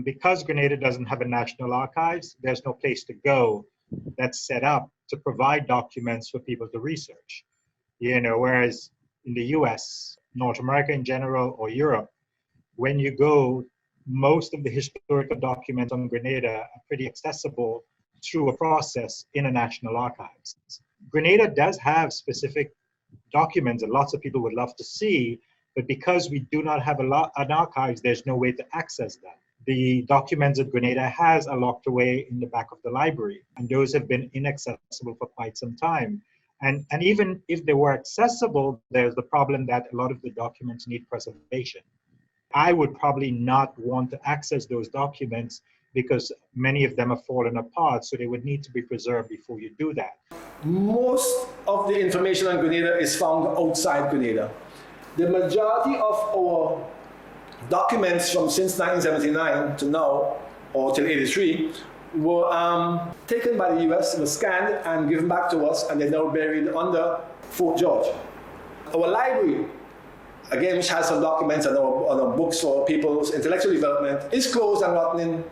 Because Grenada doesn't have a national archives, there's no place to go that's set up to provide documents for people to research. Whereas in the US, North America in general, or Europe, when you go, most of the historical documents on Grenada are pretty accessible through a process in a national archives. Grenada does have specific documents that lots of people would love to see, but because we do not have an archives, there's no way to access them. The documents that Grenada has are locked away in the back of the library, and those have been inaccessible for quite some time. And even if they were accessible, there's the problem that a lot of the documents need preservation. I would probably not want to access those documents because many of them have fallen apart, so they would need to be preserved before you do that. Most of the information on Grenada is found outside Grenada. The majority of our documents from since 1979 to now, or till 83, were taken by the US, were scanned and given back to us, and they're now buried under Fort George. Our library, again, which has some documents and our books for people's intellectual development, is closed and rotten in.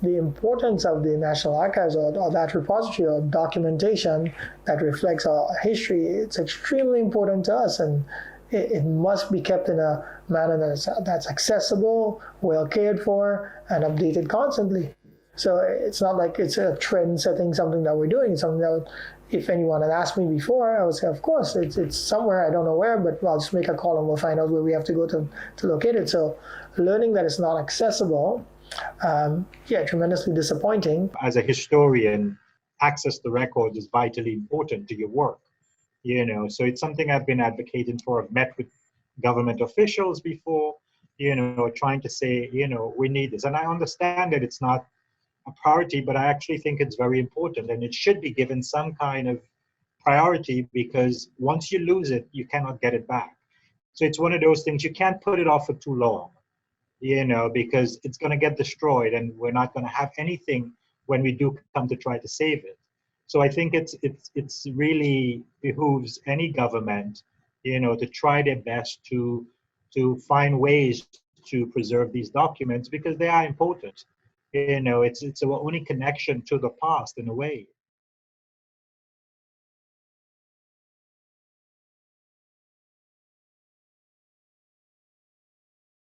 The importance of the National Archives or that repository or documentation that reflects our history, it's extremely important to us, and it must be kept in a manner that's accessible, well cared for, and updated constantly. So it's not like it's a trend setting something that we're doing, something that if anyone had asked me before, I would say, of course, it's somewhere, I don't know where, but I'll just make a call and we'll find out where we have to go to locate it. So learning that it's not accessible, tremendously disappointing. As a historian, access to records is vitally important to your work. So it's something I've been advocating for. I've met with government officials before, trying to say, we need this. And I understand that it's not a priority, but I actually think it's very important, and it should be given some kind of priority, because once you lose it, you cannot get it back. So it's one of those things, you can't put it off for too long, because it's going to get destroyed, and we're not going to have anything when we do come to try to save it. So I think it's really behooves any government, to try their best to find ways to preserve these documents, because they are important. It's our only connection to the past in a way.